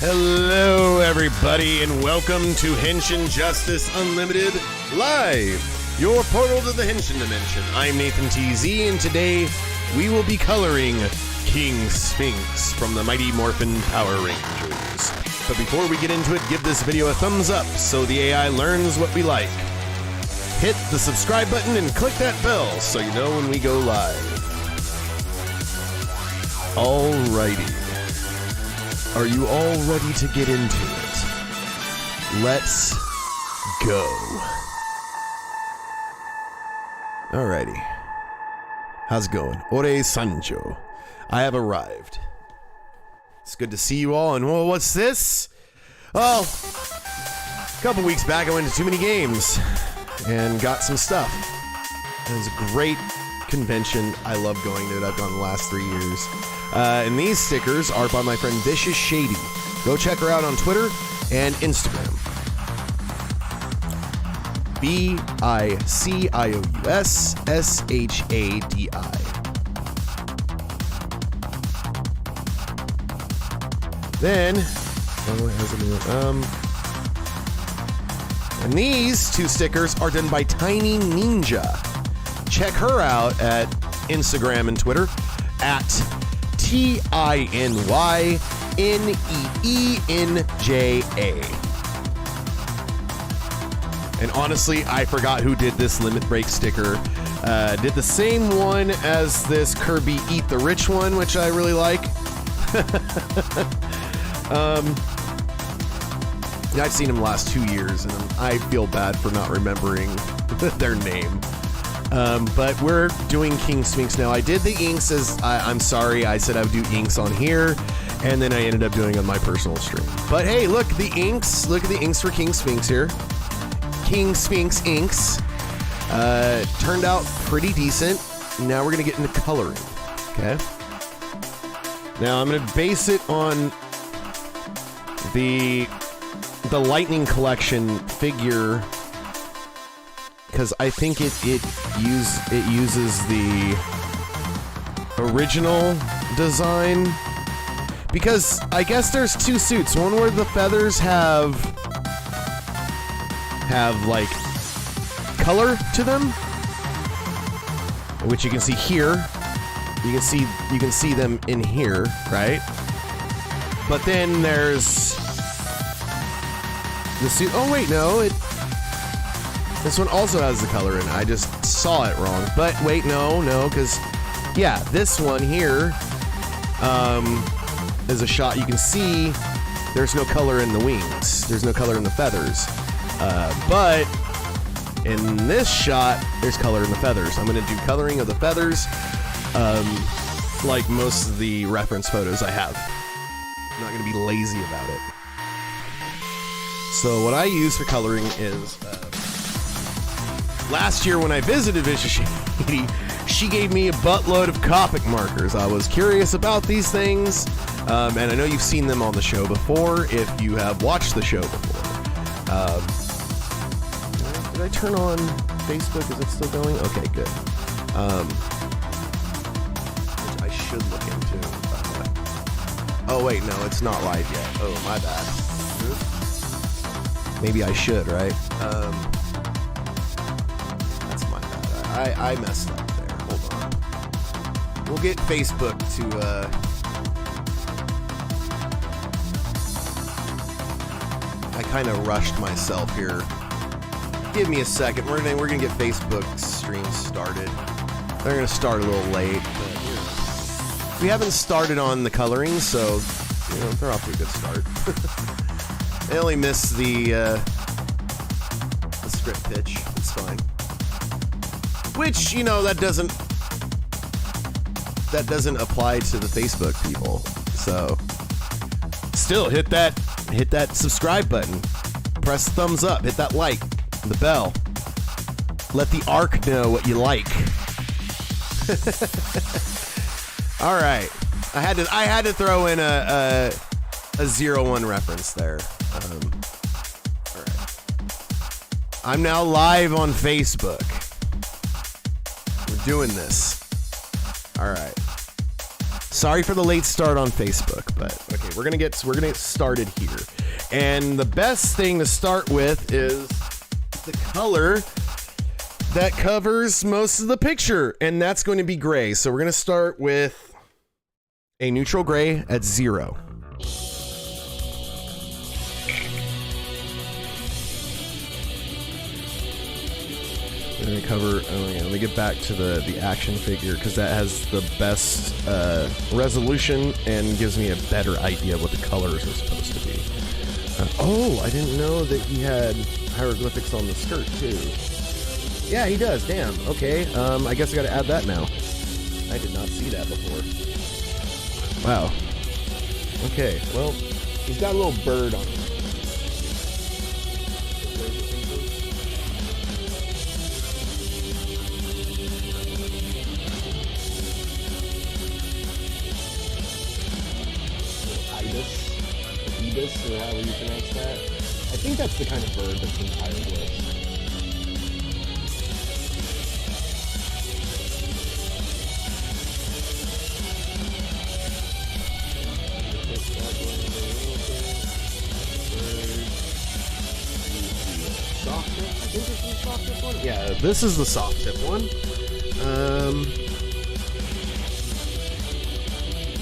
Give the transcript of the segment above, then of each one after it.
Hello, everybody, and welcome to Henshin Justice Unlimited Live, your portal to the Henshin dimension. I'm NathanTZ, and today we will be coloring King Sphinx from the Mighty Morphin Power Rangers. But before we get into it, give this video a thumbs up so the AI learns what we like. Hit the subscribe button and click that bell so you know when we go live. Alrighty. Are you all ready to get into it? Let's go. Alrighty. How's it going? Ore Sanjo. I have arrived. It's good to see you all, and well, what's this? Well, a couple weeks back I went to Too Many Games and got some stuff. It was a great convention. I love going to it. I've gone the last 3 years. And these stickers are by my friend Vicious Shady. Go check her out on Twitter and Instagram. VICIOUSSHADI. Then, and these two stickers are done by Tiny Ninja. Check her out at Instagram and Twitter at TINYNEENJA. And honestly, I forgot who did this Limit Break sticker. Did the same one as this Kirby Eat the Rich one, which I really like. I've seen them last 2 years, and I feel bad for not remembering their name. But we're doing King Sphinx now. I did the inks as I'm sorry, I said I would do inks on here, and then I ended up doing it on my personal stream. But hey, look, the inks. Look at the inks for King Sphinx here. King Sphinx inks. Turned out pretty decent. Now we're gonna get into coloring. Okay. Now I'm gonna base it on the Lightning Collection figure, because I think it uses the original design. Because I guess there's two suits. One where the feathers have like color to them, which you can see here. You can see them in here, right? But then there's the suit. Oh wait, no, this one also has the color in it. I just saw it wrong. But wait, no, because yeah, this one here is a shot. You can see there's no color in the wings. There's no color in the feathers. But in this shot, there's color in the feathers. I'm going to do coloring of the feathers, like most of the reference photos I have. I'm not going to be lazy about it. So what I use for coloring is, last year when I visited Vicious Shady, she gave me a buttload of Copic markers. I was curious about these things, and I know you've seen them on the show before if you have watched the show before. Did I turn on Facebook? Is it still going? Okay, good. Which I should look into, by the way. Oh wait, no, it's not live yet. Oh, my bad. Maybe I should, right? That's my bad. I messed up there. Hold on. We'll get Facebook to, I kind of rushed myself here. Give me a second. We're gonna get Facebook stream started. They're gonna start a little late, but you know, we haven't started on the coloring, so you know, they're off to a good start. They only missed the script pitch. It's fine. Which, you know, that doesn't apply to the Facebook people. So still hit that subscribe button. Press the thumbs up, hit that like, the bell. Let the ARC know what you like. All right. I had to throw in a 01 reference there. All right. I'm now live on Facebook. We're doing this. All right. Sorry for the late start on Facebook, but okay, we're gonna get started here. And the best thing to start with is the color that covers most of the picture, and that's going to be gray. So we're gonna start with a neutral gray at 0. We're gonna cover. Oh yeah, let me get back to the action figure because that has the best resolution and gives me a better idea of what the colors are supposed to be. Oh, I didn't know that he had hieroglyphics on the skirt too. Yeah, he does. Damn. Okay. I guess I got to add that now. I did not see that before. Wow. Okay. Well, he's got a little bird on him. Ibis, or however you pronounce that. I think that's the kind of bird that's in hieroglyphs. Soft tip? I think this is the soft tip one? Yeah, this is the soft tip one.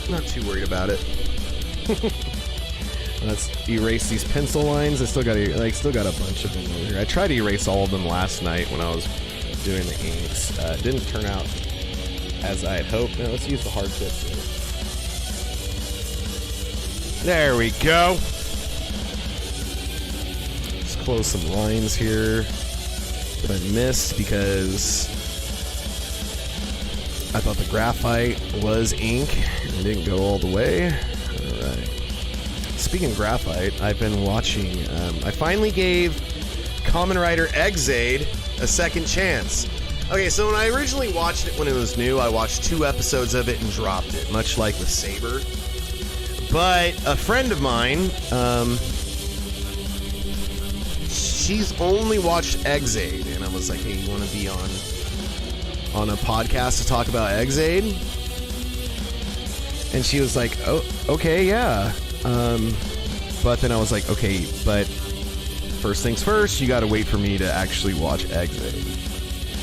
Not too worried about it. Let's erase these pencil lines. I still got a bunch of them over here. I tried to erase all of them last night when I was doing the inks. It didn't turn out as I had hoped. Now let's use the hard tip here. There we go. Let's close some lines here that I missed because I thought the graphite was ink and didn't go all the way. All right. Speaking of graphite, I've been watching. I finally gave Kamen Rider Exade a second chance. Okay, so when I originally watched it when it was new, I watched 2 episodes of it and dropped it, much like with Saber. But a friend of mine, she's only watched Exade, and I was like, "Hey, you want to be on a podcast to talk about Exade?" And she was like, "Oh, okay, yeah." But then I was like, okay, but first things first, you gotta wait for me to actually watch Exade.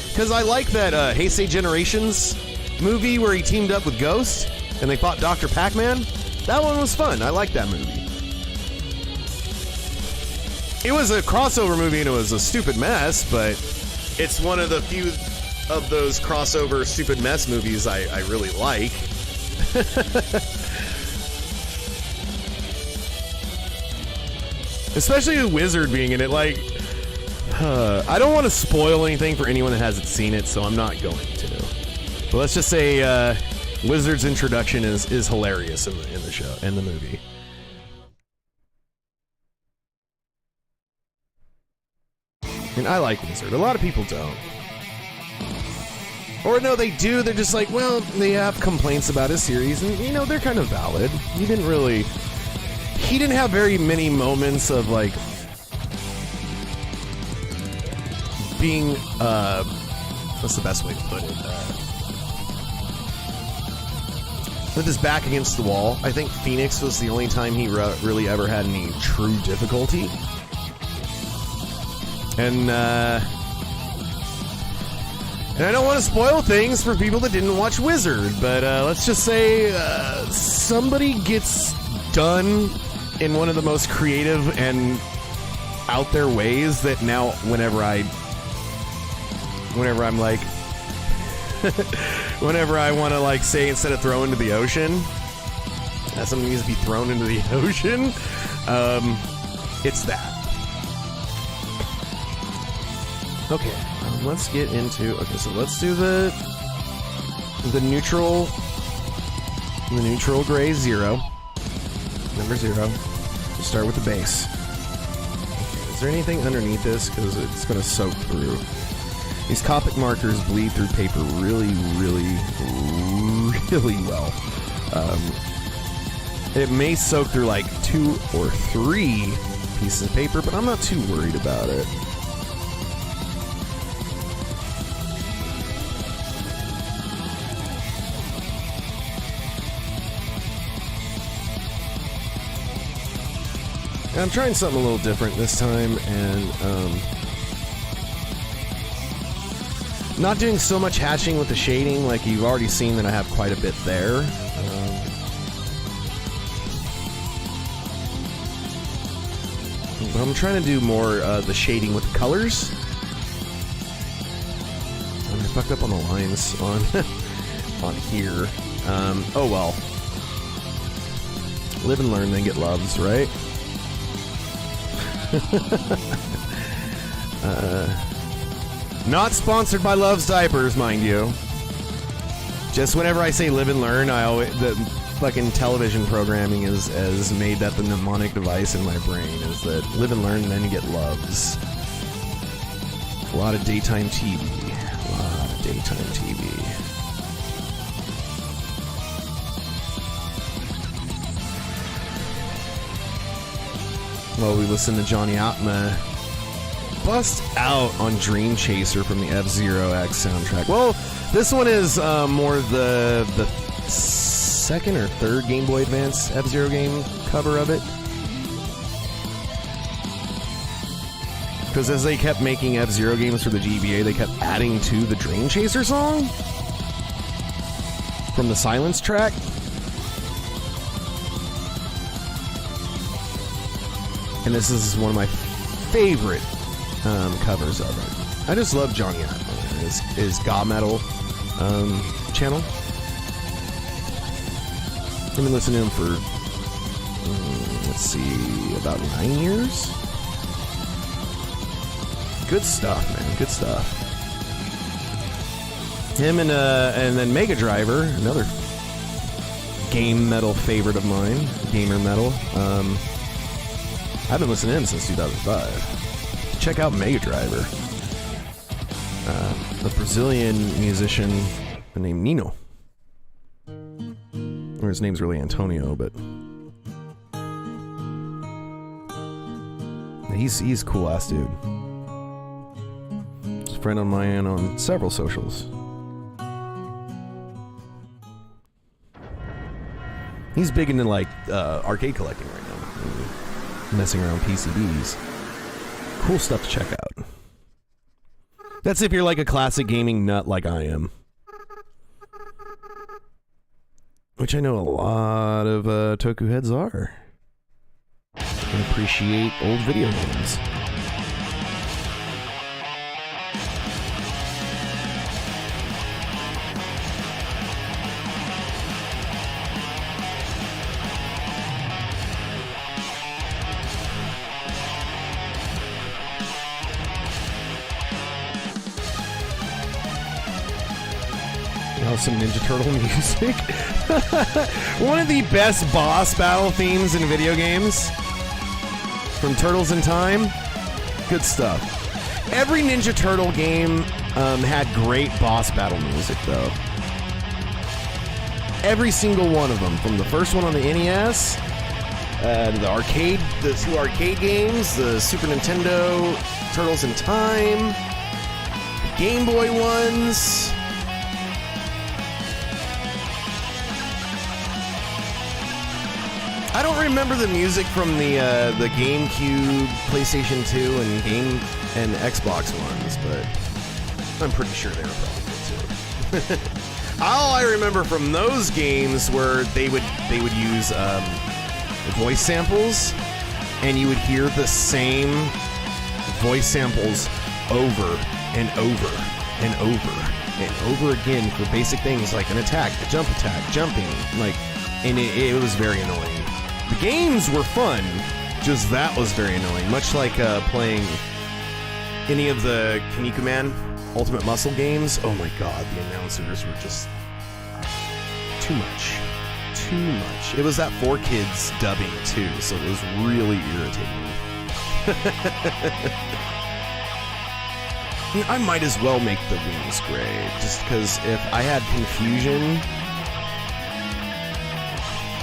Because I like that Heisei Generations movie where he teamed up with Ghost and they fought Dr. Pac-Man. That one was fun. I liked that movie. It was a crossover movie and it was a stupid mess, but it's one of the few of those crossover stupid mess movies I really like. Especially the Wizard being in it, like, I don't want to spoil anything for anyone that hasn't seen it, so I'm not going to. But let's just say Wizard's introduction is hilarious in the show, in the movie. And I like Wizard. A lot of people don't. Or no, they do. They're just like, well, they have complaints about his series, and, you know, they're kind of valid. He didn't have very many moments of, like, being, what's the best way to put it? With his back against the wall. I think Phoenix was the only time he really ever had any true difficulty. And I don't want to spoil things for people that didn't watch Wizard, but let's just say somebody gets done in one of the most creative and out there ways that now whenever I'm like whenever I want to, like, say instead of throw into the ocean, something needs to be thrown into the ocean, it's that. Okay, let's get into, so let's do the neutral gray 0, number 0. We'll start with the base. Okay, is there anything underneath this? Because it's going to soak through. These Copic markers bleed through paper really, really, really well. It may soak through like 2 or 3 pieces of paper, but I'm not too worried about it. And I'm trying something a little different this time, and not doing so much hatching with the shading. Like you've already seen that I have quite a bit there. But I'm trying to do more the shading with colors. And I fucked up on the lines on on here. Oh well. Live and learn, then get loves, right? Not sponsored by Love's Diapers, mind you. Just whenever I say live and learn, I always the fucking television programming has made that the mnemonic device in my brain is that live and learn, then you get loves. A lot of daytime TV. A lot of daytime TV. Well, we listened to Johnny Atma bust out on Dream Chaser from the F-Zero X soundtrack. Well, this one is more the second or third Game Boy Advance F-Zero game cover of it. Because as they kept making F-Zero games for the GBA, they kept adding to the Dream Chaser song from the Silence track. And this is one of my favorite covers of it. I just love Johnny Atma, his Ga Metal channel. I've been listening to him for, let's see, about 9 years. Good stuff, man. Good stuff. Him and then Mega Driver, another game metal favorite of mine, gamer metal. I've been listening to him since 2005. Check out Mega Driver. A Brazilian musician named Nino. Or his name's really Antonio, but he's a cool ass dude. He's a friend of mine on several socials. He's big into like arcade collecting right now. Messing around PCBs. Cool stuff to check out. That's if you're like a classic gaming nut like I am. Which I know a lot of Toku heads are. And appreciate old video games. Some Ninja Turtle music. One of the best boss battle themes in video games. From Turtles in Time. Good stuff. Every Ninja Turtle game had great boss battle music, though. Every single one of them. From the first one on the NES, the two arcade games, the Super Nintendo, Turtles in Time, the Game Boy ones. I don't remember the music from the GameCube, PlayStation 2, and Xbox ones, but I'm pretty sure they were probably good too. All I remember from those games were they would use voice samples, and you would hear the same voice samples over and over and over and over again for basic things like an attack, a jumping, and it was very annoying. The games were fun, just that was very annoying. Much like playing any of the Kinnikuman Ultimate Muscle games. Oh my god, the announcers were just too much. Too much. It was that 4Kids dubbing too, so it was really irritating. I might as well make the wings gray, just because if I had confusion,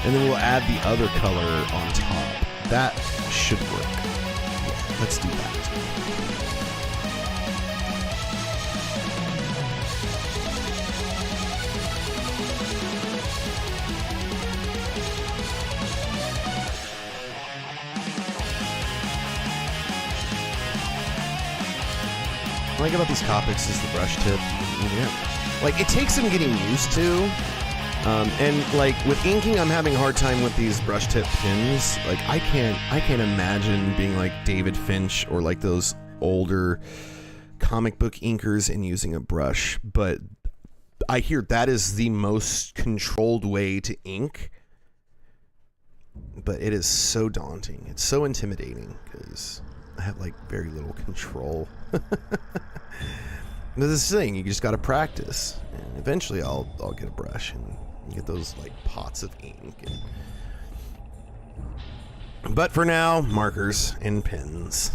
and then we'll add the other color on top. That should work. Yeah, let's do that. I like about these Copics is the brush tip. Yeah. Like, it takes some getting used to. And like with inking, I'm having a hard time with these brush tip pins. Like, I can't imagine being like David Finch or like those older comic book inkers and using a brush. But I hear that is the most controlled way to ink. But it is so daunting. It's so intimidating because I have like very little control. This is the thing, you just got to practice, and eventually I'll get a brush and get those like pots of ink. But for now, markers and pens.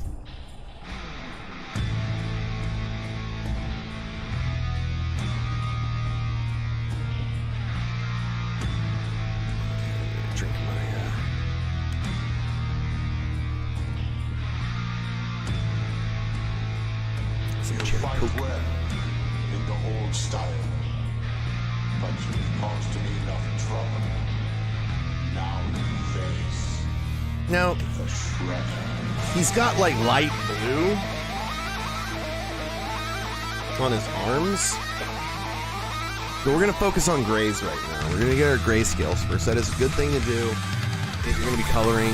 Drink my you fight well in the old style, but you've caused me enough trouble. Now you face Now, the Shredder. he's got like light blue on his arms, but we're gonna focus on grays right now. We're gonna get our gray scales first. That is a good thing to do if you're gonna be coloring.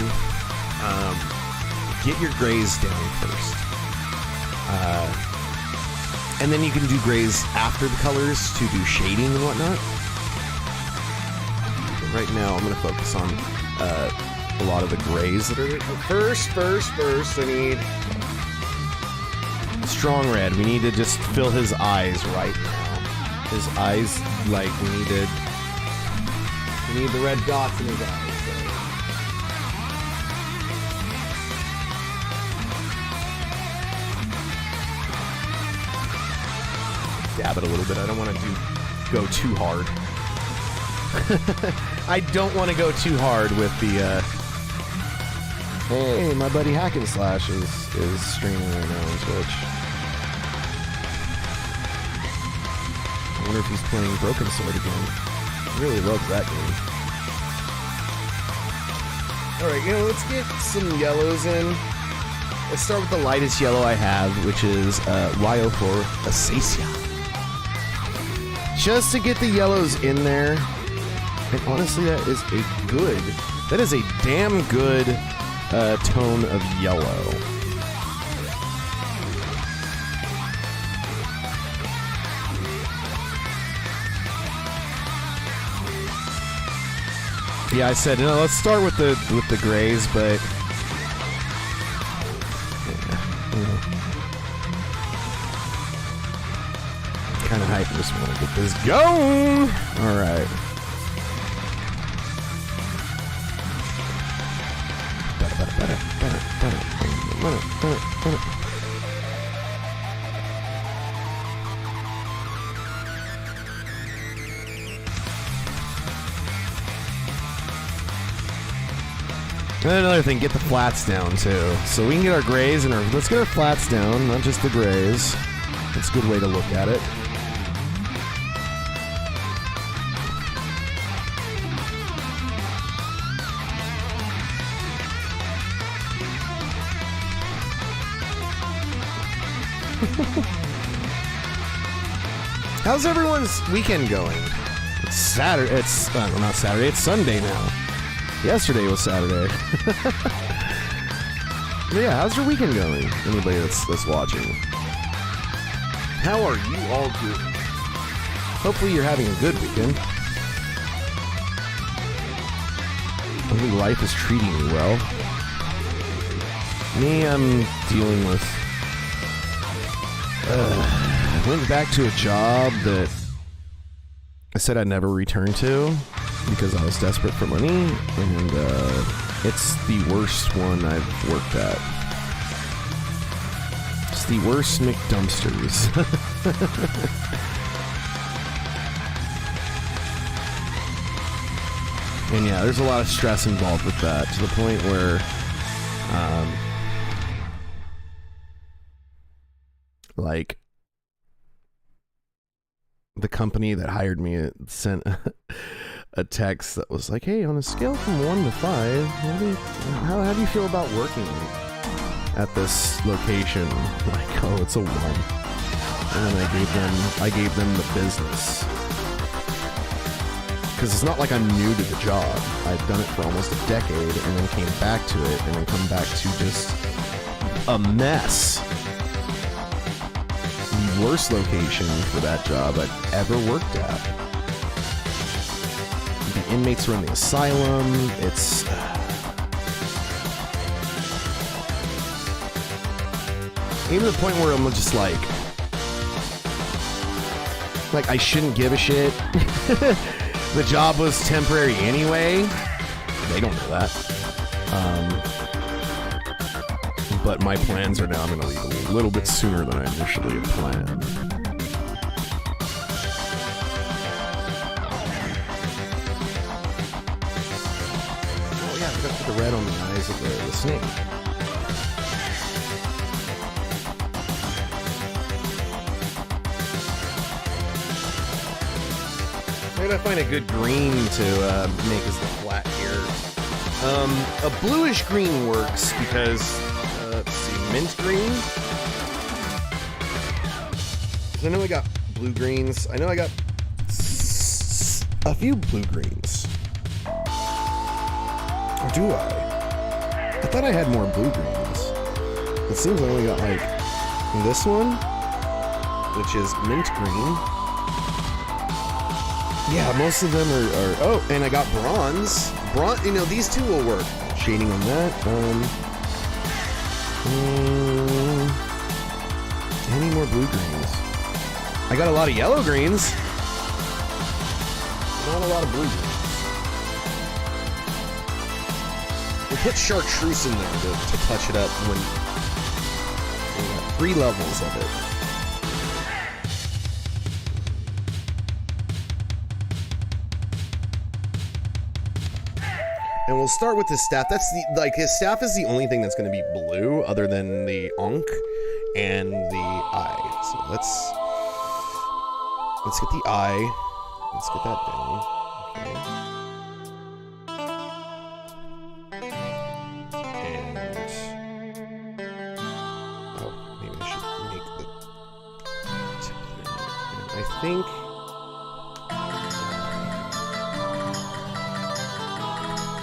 Get your grays down first. And then you can do grays after the colors to do shading and whatnot. But right now, I'm going to focus on a lot of the grays that are... First, I need strong red. We need to just fill his eyes right now. His eyes, like, we need the red dots in his eyes. Dab it a little bit. I don't want to go too hard. I don't want to go too hard with the hey, my buddy Hack and Slash is streaming right now on Twitch. I wonder if he's playing Broken Sword again. I really love that game. Alright, let's get some yellows in. Let's start with the lightest yellow I have, which is YO for Acacia. Just to get the yellows in there. And honestly, that is a damn good tone of yellow. Yeah, I said, let's start with the grays, but kind of hype. Just want to get this going. All right. And another thing, get the flats down too. So we can get our grays and let's get our flats down, not just the grays. That's a good way to look at it. How's everyone's weekend going? It's Saturday. It's not Saturday. It's Sunday now. Yesterday was Saturday. Yeah, how's your weekend going? Anybody that's watching? How are you all doing? Hopefully you're having a good weekend. Hopefully life is treating you well. Me, I'm dealing with... I went back to a job that I said I'd never return to because I was desperate for money, and it's the worst one I've worked at. It's the worst McDumpsters. And yeah, there's a lot of stress involved with that, to the point where like the company that hired me sent a text that was like, hey, on a scale from 1 to 5, how do you feel about working at this location? Like, oh, it's a 1. And then I gave them the business. Because it's not like I'm new to the job. I've done it for almost a decade and then came back to it and then come back to just a mess. The worst location for that job I've ever worked at. The inmates are in the asylum. It's... even to the point where I'm just like I shouldn't give a shit. The job was temporary anyway. They don't know that. But my plans are now I'm going to leave a little bit sooner than I initially had planned. Oh yeah, I forgot to put the red on the eyes of the snake. I gotta find a good green to make as the flat here. A bluish green works because, let's see, mint green. I know I got blue greens. I know I got a few blue greens. Or do I? I thought I had more blue greens. It seems I only got like this one, which is mint green. Yeah, most of them are oh, and I got bronze. You know, these two will work. Shading on that. Any more blue greens? I got a lot of yellow greens. Not a lot of blue greens. We'll put chartreuse in there to touch it up when we got 3 levels of it. And we'll start with his staff. That's the, like, his staff is the only thing that's going to be blue other than the Ankh and the eye. So let's get the eye. Let's get that down. Okay. And oh, maybe I should make the I think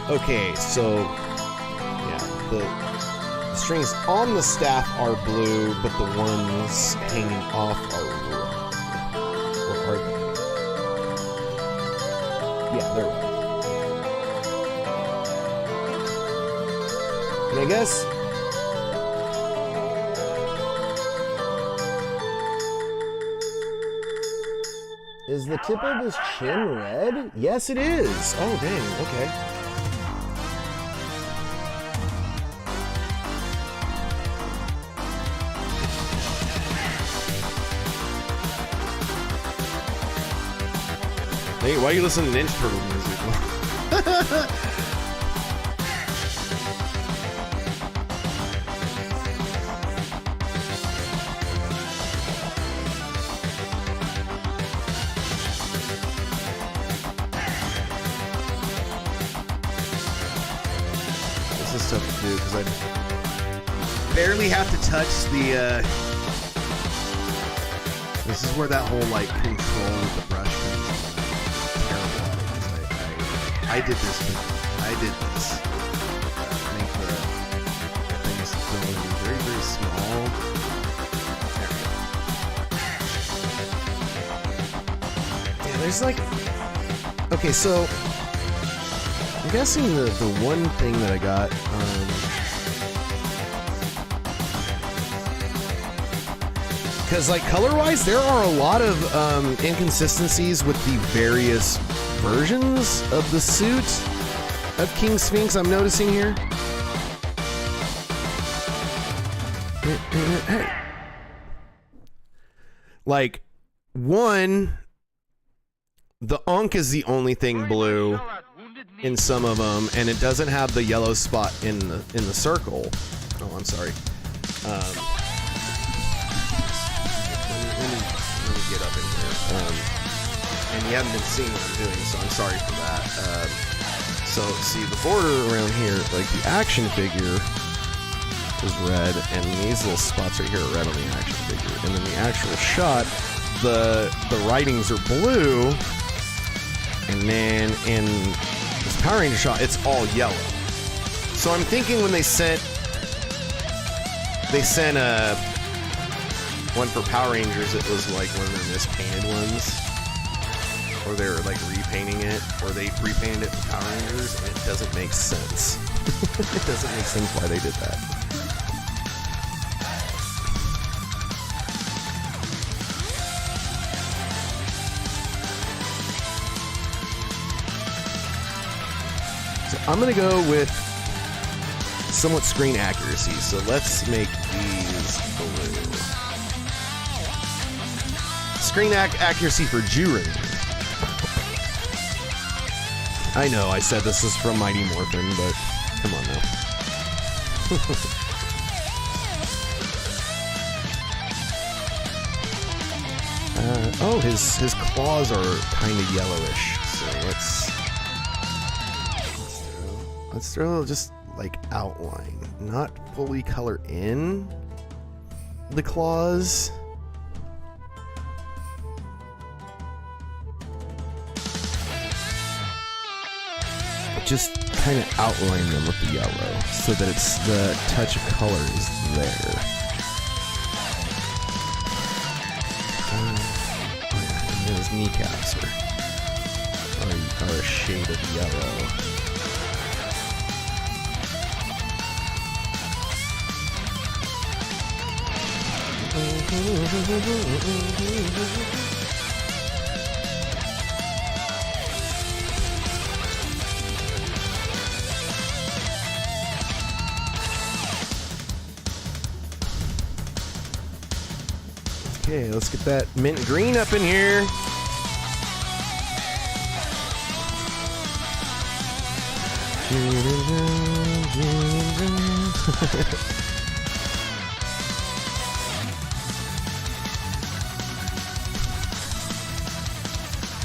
okay, so yeah, the strings on the staff are blue, but the ones hanging off are red. Or are they? Yeah, they're red. And I guess is the tip of his chin red? Yes, it is. Oh, dang. Okay. Hey, why are you listening to Ninja Turtle music? This is tough to do because I barely have to touch the. This is where that whole like control with the brush comes in. I did this. Make the things go very, very small. There we go. Yeah, there's like... okay, so... I'm guessing the one thing that I got... because, like, color-wise, there are a lot of inconsistencies with the various versions of the suit of King Sphinx I'm noticing here. Like, one, the Ankh is the only thing blue in some of them, and it doesn't have the yellow spot in the circle. Oh, I'm sorry. Let me get up in here. And you haven't been seeing what I'm doing, so I'm sorry for that. So, see, the border around here, like the action figure, is red, and these little spots right here are red on the action figure. And then the actual shot, the writings are blue, and then in this Power Ranger shot, it's all yellow. So I'm thinking when they sent a one for Power Rangers, it was like one of the mispainted ones, or they were like repainting it, or they repainted it for Power Rangers, and it doesn't make sense. It doesn't make sense why they did that. So I'm gonna go with somewhat screen accuracy. So let's make these blue. Screen accuracy for Jurin. I know I said this is from Mighty Morphin, but come on now. Oh, his claws are kind of yellowish. So let's throw just like outline, not fully color in the claws. Just kind of outline them with the yellow so that it's the touch of color is there. And his kneecaps are a shade of yellow. Okay, let's get that mint green up in here.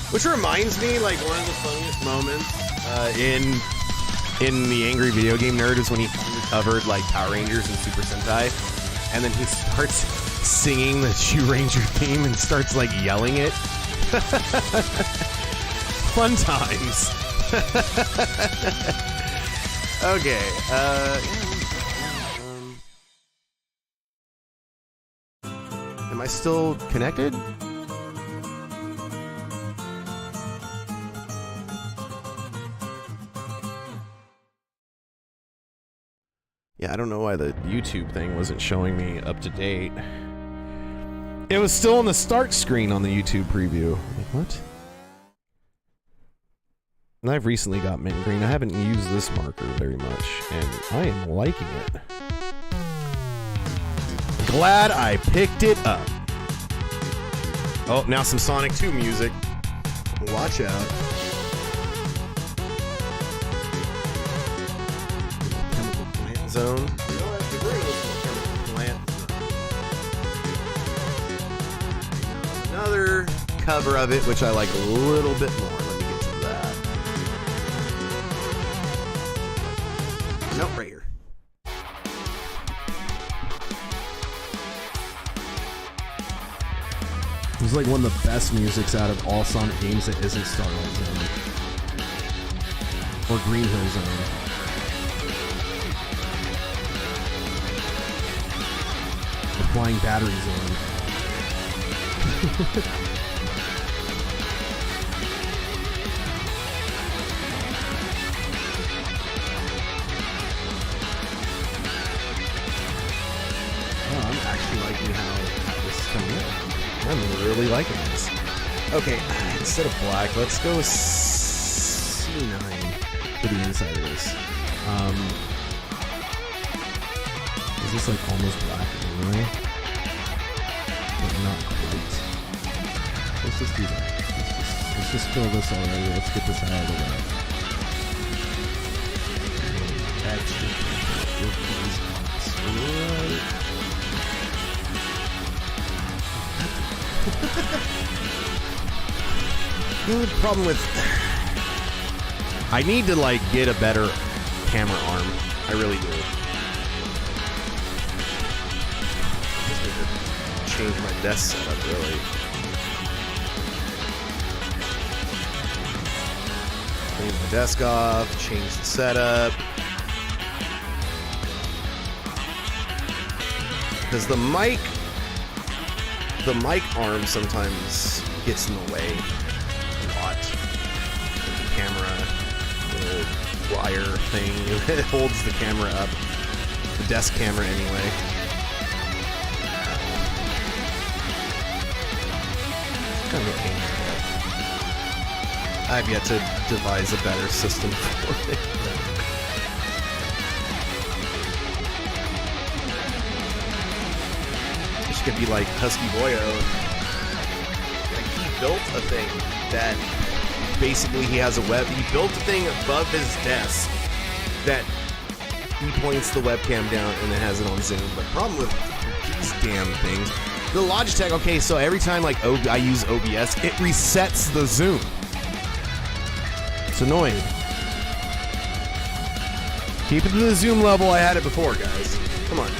Which reminds me, like, one of the funniest moments in the Angry Video Game Nerd is when he covered like Power Rangers and Super Sentai, and then he starts singing the Zyuranger theme and starts like yelling it. Fun times. Okay. Am I still connected? Yeah, I don't know why the YouTube thing wasn't showing me up to date. It was still on the start screen on the YouTube preview. Like, what? And I've recently got mint green. I haven't used this marker very much, and I am liking it. Glad I picked it up. Oh, now some Sonic 2 music. Watch out. Chemical Plant Zone. Another cover of it, which I like a little bit more. Let me get to that. Nope, right here. It's like one of the best musics out of all Sonic games that isn't Starlight Zone or Green Hill Zone. The Flying Battery Zone. I'm actually liking how this is coming out. I'm really liking this. Okay, instead of black, let's go with C9 for the inside of this. Is this like almost black anyway? But not quite. Let's just do that. Let's just fill this already. Let's get this out of the way. Actually, with these spots right. The problem with I need to like get a better camera arm. I really do. to change my desk setup, really. Clean my desk off, change the setup. Because the mic arm sometimes gets in the way a lot. The camera, little wire thing, it holds the camera up. The desk camera anyway. Kind of a pain in the head. I've yet to devise a better system for it. This could be like Husky Boyo. Like, he built a thing that basically he has a he built a thing above his desk that he points the webcam down and it has it on Zoom. But the problem with these damn things, the Logitech, okay, so every time like I use OBS, it resets the zoom. It's annoying. Keep it to the zoom level I had it before, guys. Come on.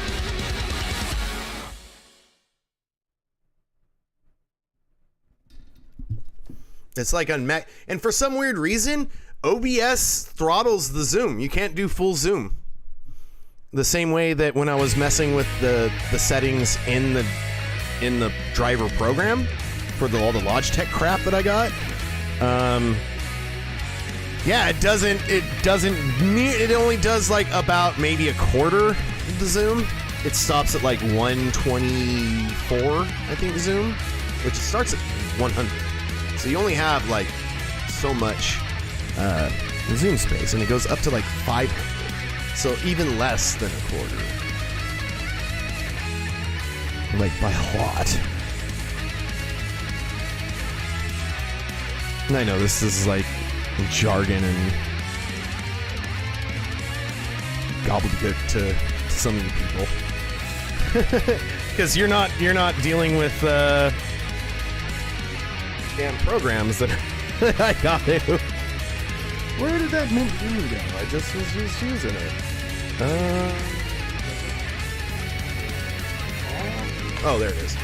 It's like on Mac, and for some weird reason, OBS throttles the zoom. You can't do full zoom. The same way that when I was messing with the settings in the driver program for all the Logitech crap that I got, yeah, it only does like about maybe a quarter of the zoom. It stops at like 124, I think, zoom, which starts at 100. So you only have like so much zoom space, and it goes up to like 500. So even less than a quarter. Like by a lot. And I know this is like jargon and gobbledygook to some of you people. Because you're not dealing with damn programs that I got to. Where did that mint bean go? I just was just using it. Oh, there it is.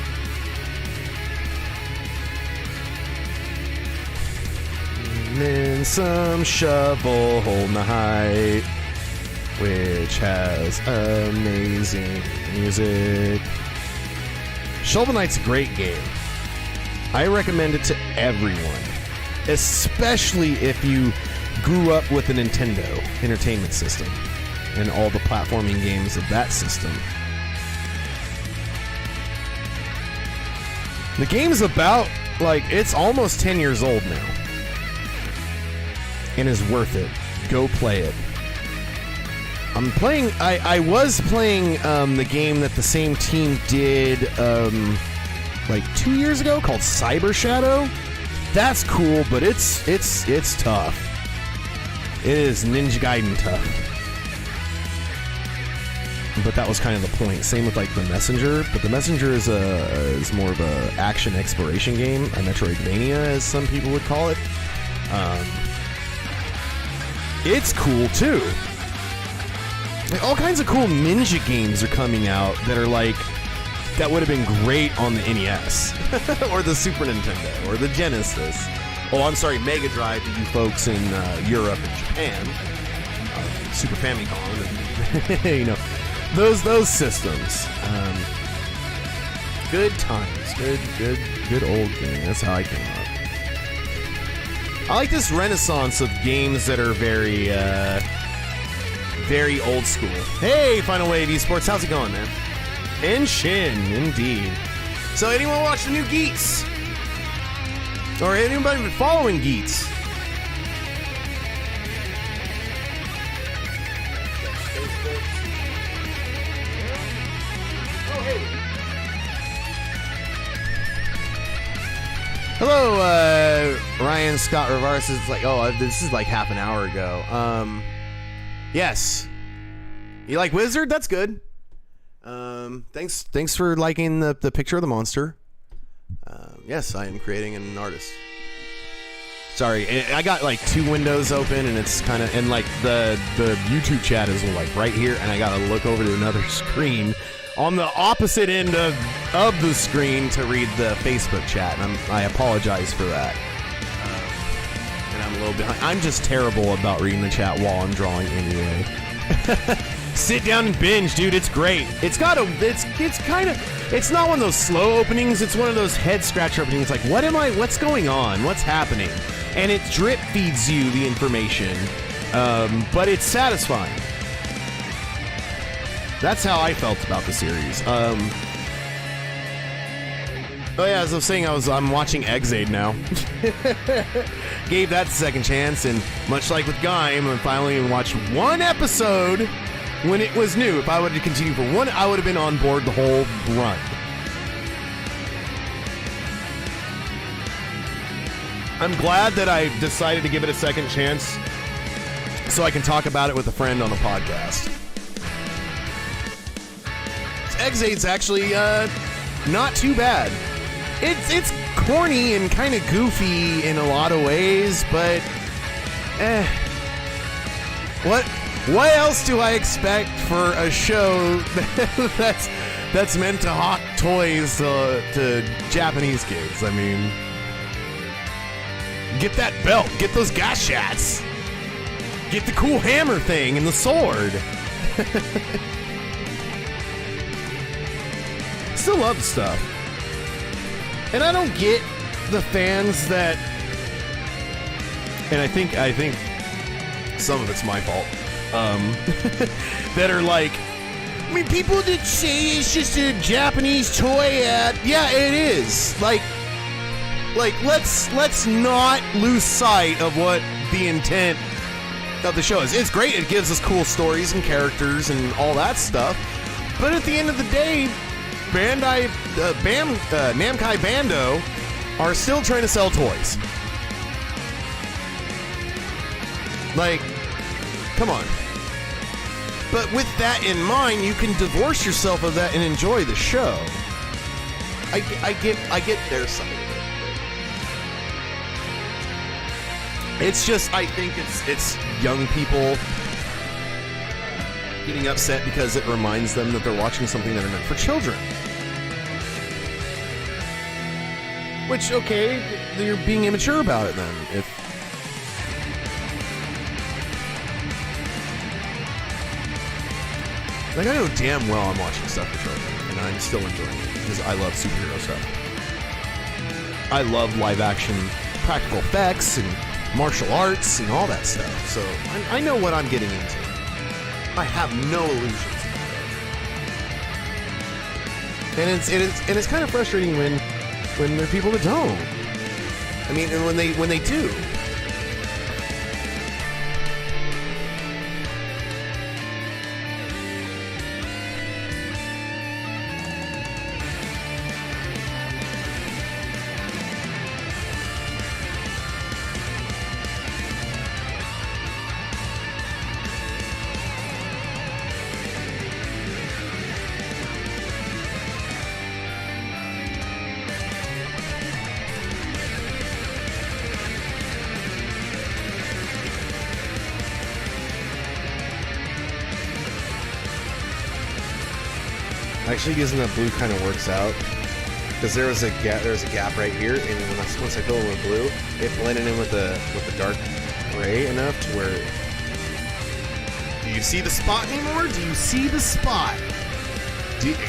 And then some Shovel Hole Night, which has amazing music. Shovel Knight's a great game. I recommend it to everyone, especially if you grew up with a Nintendo Entertainment System and all the platforming games of that system. The game's about, like, it's almost 10 years old now. And is worth it. Go play it. I was playing the game that the same team did like 2 years ago called Cyber Shadow. That's cool, but it's tough. It is Ninja Gaiden tough. But that was kind of the point. Same with like The Messenger, but The Messenger is more of a action exploration game, a Metroidvania as some people would call it. It's cool too. Like, all kinds of cool ninja games are coming out that are like that would have been great on the NES or the Super Nintendo or the Genesis. Oh, I'm sorry, Mega Drive to you folks in Europe and Japan. Super Famicom, and, you know, those systems. Good times, good old game. That's how I came up. I like this renaissance of games that are very, very old school. Hey, Final Wave Esports, how's it going, man? Henshin, indeed. So, anyone watch the new Geats? Or anybody been following Geats? Hello, Ryan Scott Rivars is like, oh, this is like half an hour ago. Yes. You like Wizard? That's good. Thanks for liking the picture of the monster. Yes, I am creating an artist. Sorry, I got like two windows open, and it's kind of, and like the YouTube chat is like right here, and I gotta look over to another screen on the opposite end of the screen to read the Facebook chat, and I apologize for that. And I'm a little behind. I'm just terrible about reading the chat while I'm drawing anyway. Sit down and binge, dude. It's great. It's not one of those slow openings. It's one of those head scratcher openings. Like, what's going on? What's happening? And it drip feeds you the information. But it's satisfying. That's how I felt about the series. Oh yeah, as I was saying, I'm watching Exade now. Gave that a second chance, and much like with Gaim, I finally watched one episode when it was new. If I would have continued for one, I would have been on board the whole run. I'm glad that I decided to give it a second chance so I can talk about it with a friend on a podcast. Exade's actually not too bad. It's corny and kind of goofy in a lot of ways, but what else do I expect for a show that's meant to hawk toys to Japanese kids? I mean, get that belt, get those gas shots, get the cool hammer thing and the sword. Still love the stuff. And I don't get the fans that, and I think some of it's my fault, that are like, I mean, people that say it's just a Japanese toy ad. Yeah, it is. Like let's not lose sight of what the intent of the show is. It's great. It gives us cool stories and characters and all that stuff. But at the end of the day, Namkai Bando are still trying to sell toys. Like, come on. But with that in mind, you can divorce yourself of that and enjoy the show. I get their side of it. It's just, I think it's young people getting upset because it reminds them that they're watching something that are meant for children. Which, okay, you're being immature about it then. Like, I know damn well I'm watching stuff for children, and I'm still enjoying it, because I love superhero stuff. I love live-action practical effects and martial arts and all that stuff, so I know what I'm getting into. I have no illusions. And it's kind of frustrating when there are people that don't. I mean, and when they do. Actually, using that blue kind of works out, because there was a gap right here, and once I fill it with blue, it blended in with the dark gray enough to where. Do you see the spot anymore? Do you see the spot?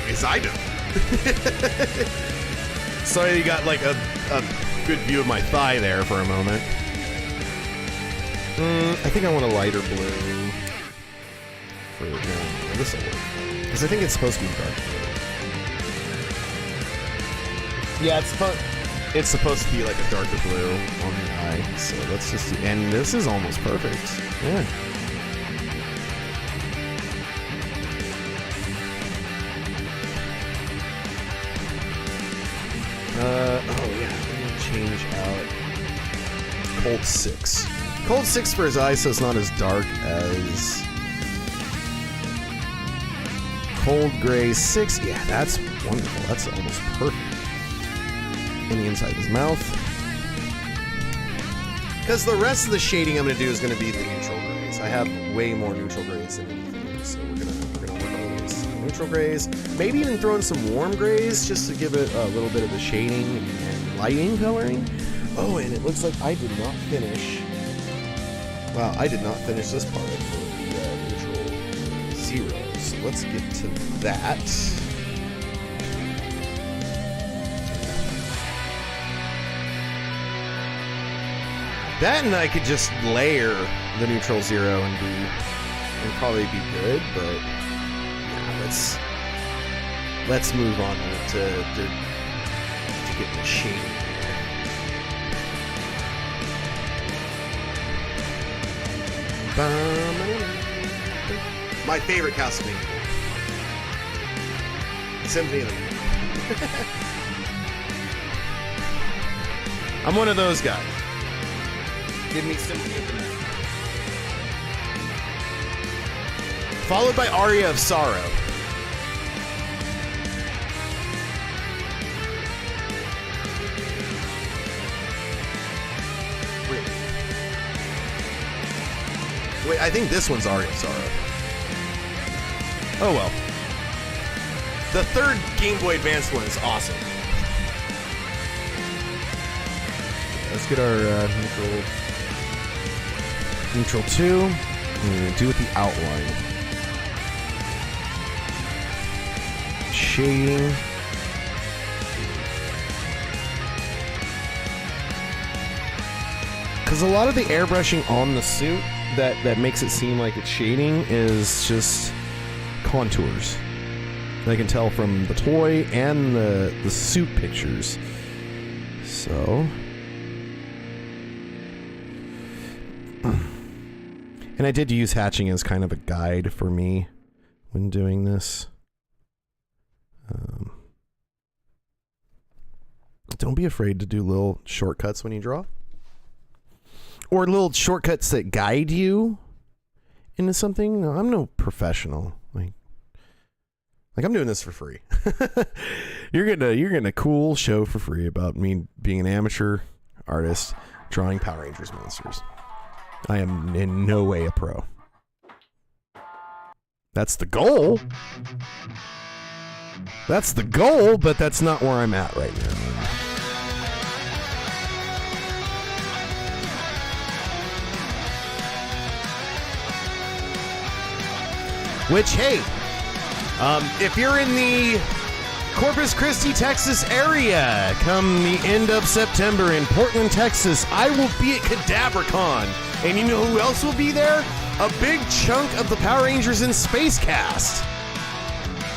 As I don't. Sorry, you got like a good view of my thigh there for a moment. I think I want a lighter blue. This will work. Because I think it's supposed to be dark blue. Yeah, it's supposed to be like a darker blue on the eye. So let's just do, and this is almost perfect. Yeah. Oh yeah, I'm gonna change out Cold 6. Cold 6 for his eyes, so it's not as dark as Cold Gray 6. Yeah, that's wonderful. That's almost perfect. In the inside of his mouth. Because the rest of the shading I'm going to do is going to be the neutral grays. I have way more neutral grays than anything, so we're gonna work our way grays. Neutral grays. Maybe even throw in some warm grays just to give it a little bit of the shading and lighting coloring. Oh, and it looks like I did not finish. Wow, I did not finish this part for the neutral 0. So let's get to that. That and I could just layer the neutral 0 and probably be good, but yeah, let's move on to get the shading. My favorite Castlevania. Symphony of the Night. I'm one of those guys. Give me Symphony of the Night. Followed by Aria of Sorrow. Wait, I think this one's Aria of Sorrow. Oh well. The third Game Boy Advance one is awesome. Let's get our neutral 2. And do with the outline. Shading. Because a lot of the airbrushing on the suit that makes it seem like it's shading is just contours. I can tell from the toy and the suit pictures. So. And I did use hatching as kind of a guide for me when doing this. Don't be afraid to do little shortcuts when you draw. Or little shortcuts that guide you into something. No, I'm no professional. Like I'm doing this for free. You're getting a cool show for free about me being an amateur artist drawing Power Rangers monsters. I am in no way a pro. That's the goal. That's the goal, but that's not where I'm at right now. Which, hey, if you're in the Corpus Christi, Texas area, come the end of September in Portland, Texas, I will be at CadaverCon. And you know who else will be there? A big chunk of the Power Rangers in Space Cast.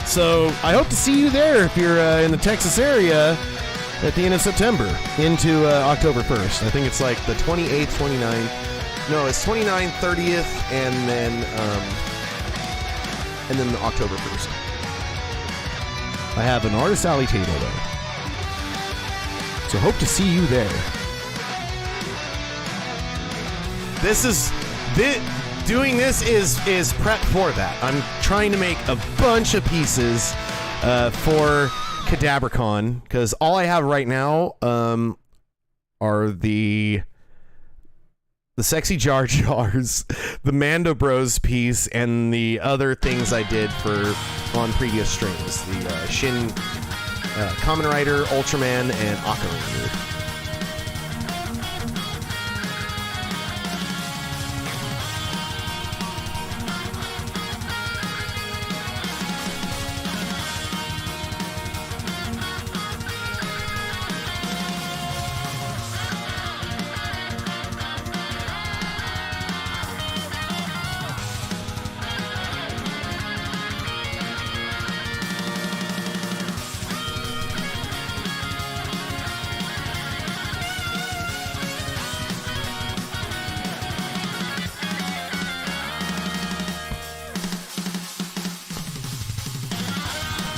So I hope to see you there if you're in the Texas area at the end of September into October 1st. I think it's like the 28th, 29th. No, it's 29th, 30th, and then October 1st. I have an Artist Alley table there. So hope to see you there. Doing this is prep for that. I'm trying to make a bunch of pieces for CadaverCon, because all I have right now are the Sexy Jar Jars, the Mando Bros piece, and the other things I did on previous streams. The Shin, Kamen Rider, Ultraman, and Akarin.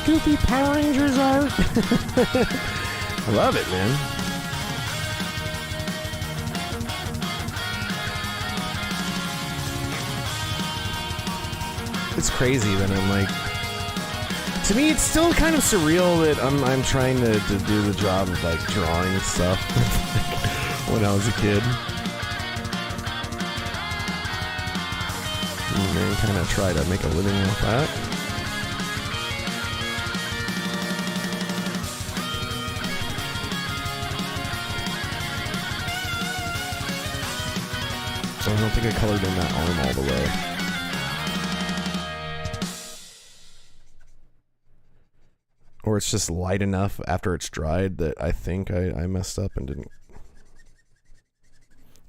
Goofy Power Rangers art. I love it, man. It's crazy that I'm like, to me it's still kind of surreal that I'm trying to do the job of like drawing stuff when I was a kid. And then kind of try to make a living with that. don't think I colored in that arm all the way. Or it's just light enough after it's dried that I think I messed up and didn't.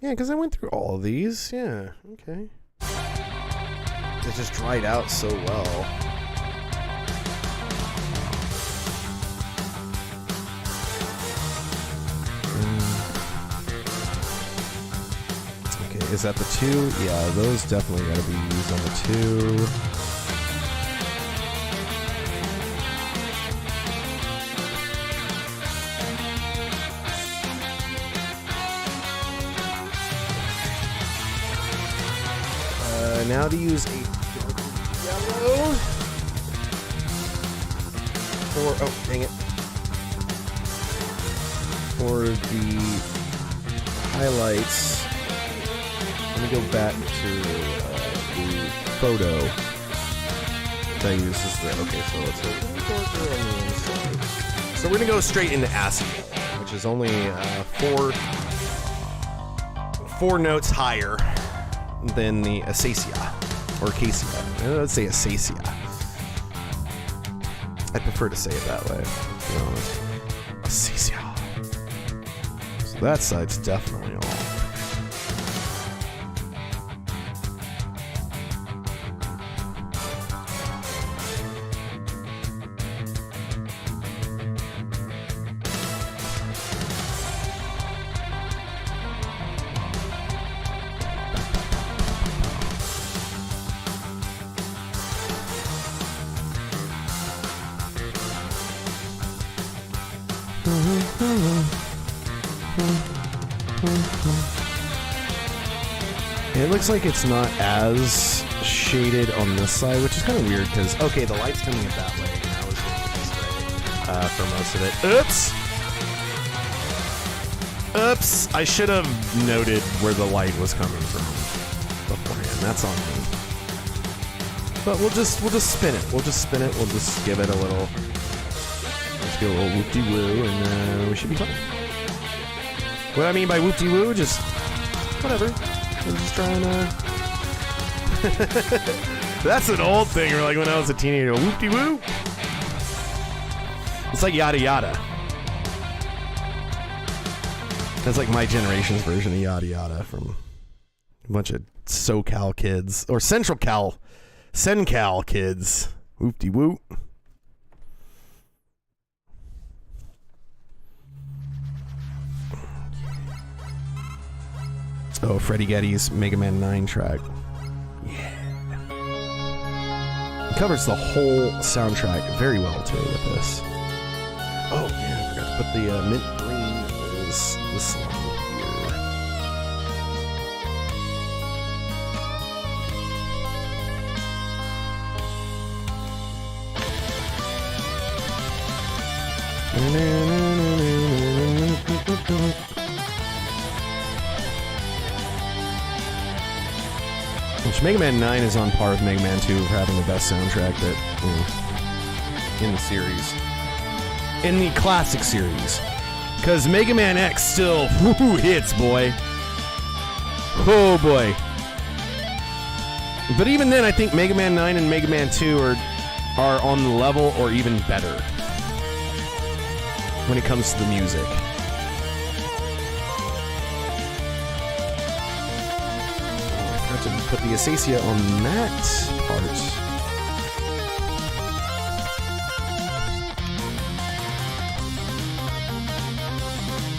Yeah, because I went through all of these. Yeah, okay. It just dried out so well. Okay, is that the 2? Yeah, those definitely gotta be used on the 2. Now to use a dark yellow for, oh, dang it, for the highlights. Let me go back to the photo that I use. This is the, okay, so it's a little darker on the inside. So we're gonna go straight into acid, which is only four notes higher than the Acacia, or Acacia. Let's say Acacia. I prefer to say it that way, to be honest. Acacia. So that side's definitely on. It looks like it's not as shaded on this side, which is kind of weird because, okay, the light's coming in that way, and I was going this way for most of it. Oops! I should have noted where the light was coming from beforehand. That's on me. But we'll just spin it. We'll just spin it. We'll just give it a little. Let's go a little whoop-de-woo, and we should be fine. What I mean by whoop-de-woo, just whatever. I'm just trying to. That's an old thing. Or like when I was a teenager, whoop-de-woo. It's like yada yada. That's like my generation's version of yada yada from a bunch of SoCal kids or SenCal kids. Whoop-de-woo. Oh, Freddie Getty's Mega Man 9 track. Yeah. It covers the whole soundtrack very well, too, with this. Oh, yeah, I forgot to put the mint green is this one here. Which Mega Man 9 is on par with Mega Man 2 for having the best soundtrack that in the series. In the classic series. Because Mega Man X still hits, boy. Oh, boy. But even then, I think Mega Man 9 and Mega Man 2 are on the level or even better when it comes to the music. To put the Acacia on that part.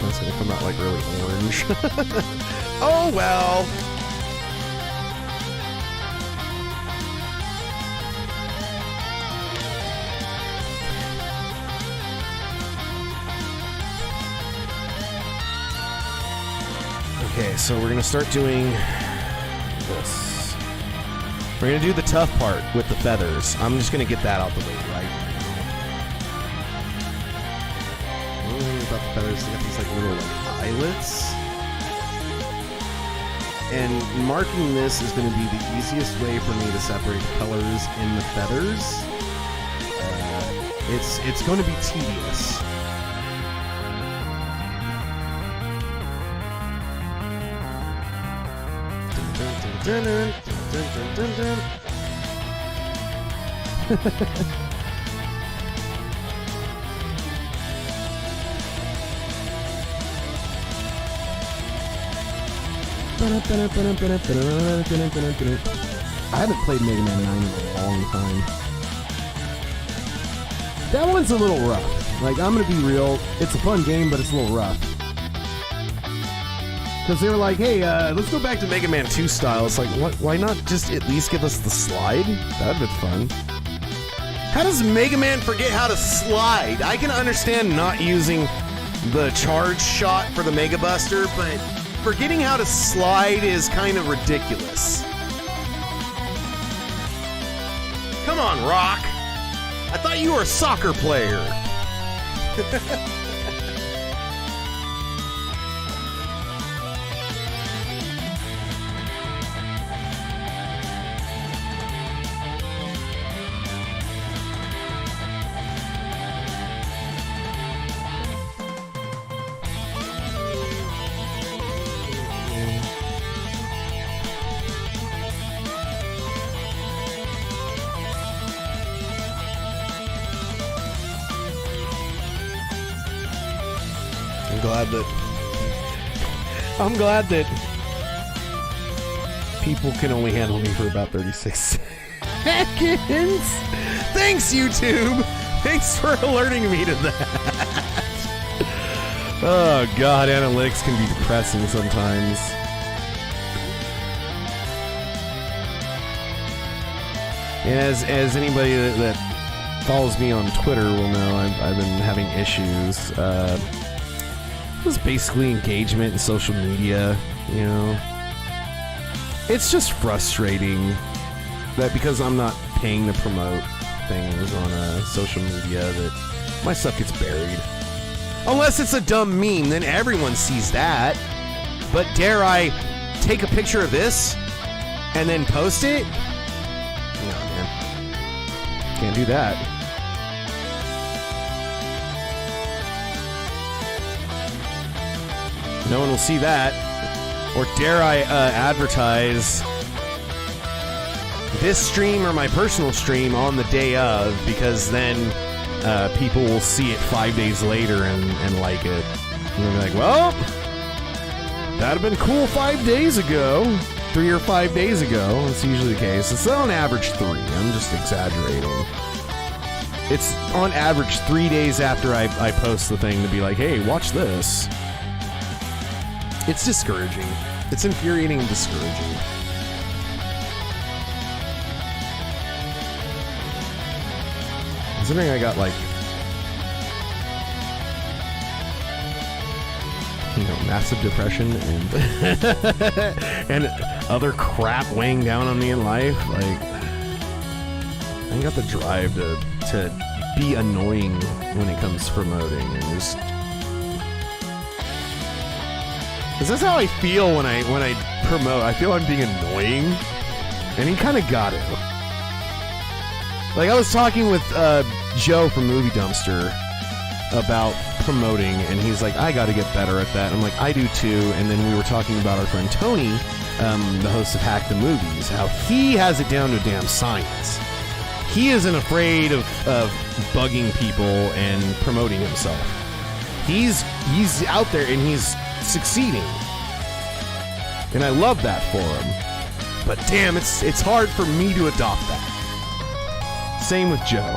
That's gonna come out like really orange. Oh well. Okay, so we're gonna start doing this. We're gonna do the tough part with the feathers. I'm just gonna get that out the way right now. About the feathers, they got these like little eyelets. And marking this is gonna be the easiest way for me to separate the colors in the feathers. It's going to be tedious. I haven't played Mega Man 9 in a long time. That one's a little rough. Like, I'm gonna be real, it's a fun game, but it's a little rough. Because they were like, hey, let's go back to Mega Man 2 style. It's like, what? Why not just at least give us the slide? That would be fun. How does Mega Man forget how to slide? I can understand not using the charge shot for the Mega Buster, but forgetting how to slide is kind of ridiculous. Come on, Rock. I thought you were a soccer player. I'm glad that people can only handle me for about 36 seconds. Thanks, YouTube. Thanks for alerting me to that. Oh, God, analytics can be depressing sometimes. As anybody that follows me on Twitter will know, I've been having issues. It's basically engagement in social media, you know. It's just frustrating that because I'm not paying to promote things on social media that my stuff gets buried. Unless it's a dumb meme, then everyone sees that. But dare I take a picture of this and then post it? No, man. Can't do that. No one will see that. Or dare I advertise this stream or my personal stream on the day of, because then people will see it 5 days later and like it. And they'll be like, well, that'd have been cool 5 days ago. 3 or 5 days ago. That's usually the case. It's on average 3. I'm just exaggerating. It's on average 3 days after I post the thing to be like, hey, watch this. It's discouraging. It's infuriating and discouraging. Considering I got, like, you know, massive depression and and other crap weighing down on me in life, like, I ain't got the drive to be annoying when it comes to promoting and just. Because that's how I feel when I promote. I feel I'm being annoying. And he kind of got it. Like, I was talking with Joe from Movie Dumpster about promoting, and he's like, I gotta get better at that. I'm like, I do too. And then we were talking about our friend Tony, the host of Hack the Movies, how he has it down to damn science. He isn't afraid of bugging people and promoting himself. He's out there and he's succeeding, and I love that for him. But damn, it's hard for me to adopt that. Same with Joe.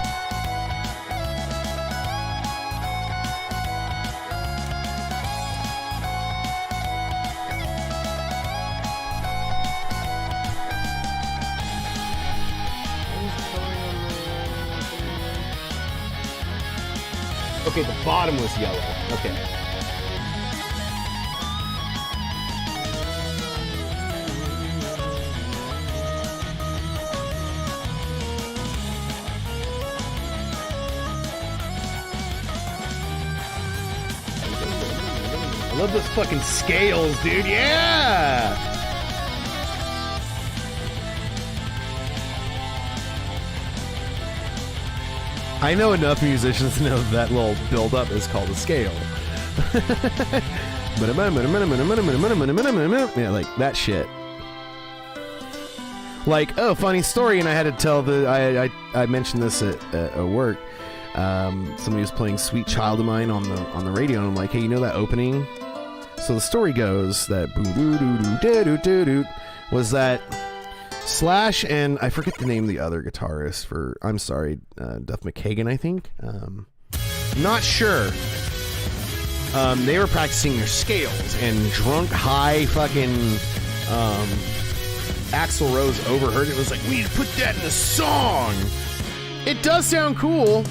Okay, the bottom was yellow. Okay. I love those fucking scales, dude. Yeah! I know enough musicians to know that little build-up is called a scale. Yeah, like that shit. like, oh, funny story, and I had to tell I mentioned this at work. Somebody was playing "Sweet Child of Mine" on the radio, and I'm like, hey, you know that opening? So the story goes that boom doo doo doo doo doo doo was that Slash and I forget the name of the other guitarist for Duff McKagan, I think. Not sure. They were practicing their scales, and drunk high fucking Axl Rose overheard it. Was like, we need to put that in the song. It does sound cool.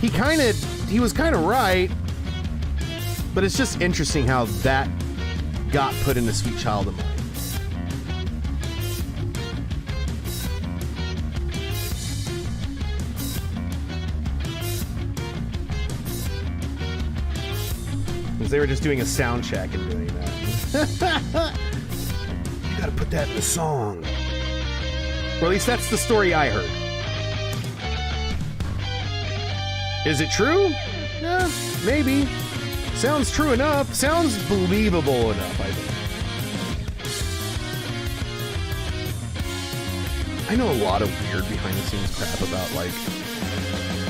He was kind of right, but it's just interesting how that got put into "Sweet Child of Mine." Because they were just doing a sound check and doing that. You gotta put that in the song. Or at least that's the story I heard. Is it true? Yeah, maybe. Sounds true enough. Sounds believable enough, I think. I know a lot of weird behind-the-scenes crap about, like,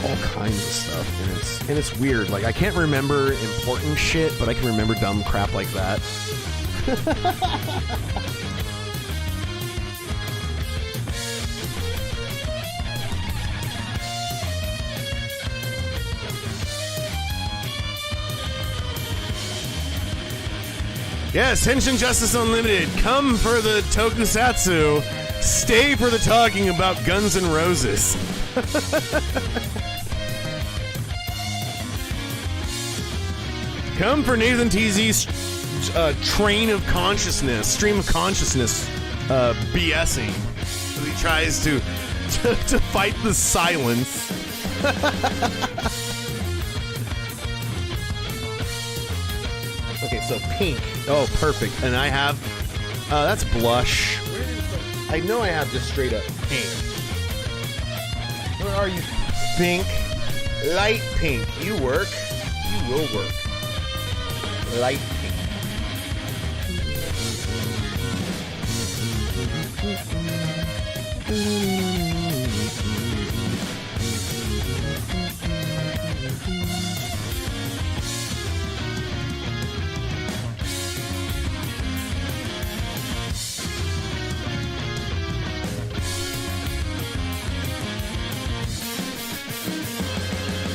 all kinds of stuff, and it's weird. Like, I can't remember important shit, but I can remember dumb crap like that. Yes, Henshin Justice Unlimited. Come for the tokusatsu. Stay for the talking about Guns N' Roses. Come for NathanTZ's stream of consciousness BSing. As he tries to fight the silence. Okay, so pink. Oh, perfect. And I have... that's blush. I know I have just straight up pink. Where are you? Pink. Light pink. You work. You will work. Light pink.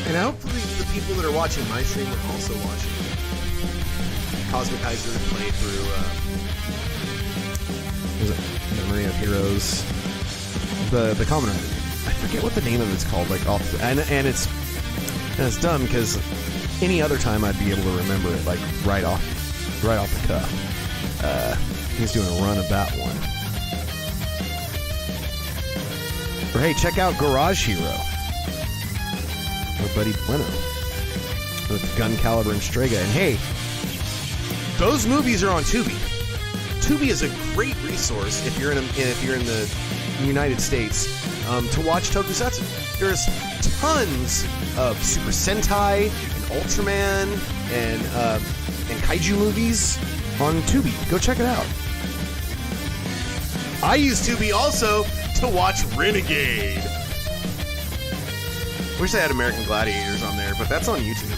And hopefully the people that are watching my stream are also watching Cosmic Kaiser playthrough, was it Memory of Heroes? The Commoner. I forget what the name of it's called, like and it's dumb because any other time I'd be able to remember it, like right off the cuff. He's doing a run of that one. Or hey, check out Garage Hero. With Buddy Bueno, with Gun Caliber and Strega. And hey, those movies are on Tubi. Tubi is a great resource if you're in the United States to watch tokusatsu. There's tons of Super Sentai and Ultraman and kaiju movies on Tubi. Go check it out. I use Tubi also to watch Renegade. Wish I had American Gladiators on there, but that's on YouTube.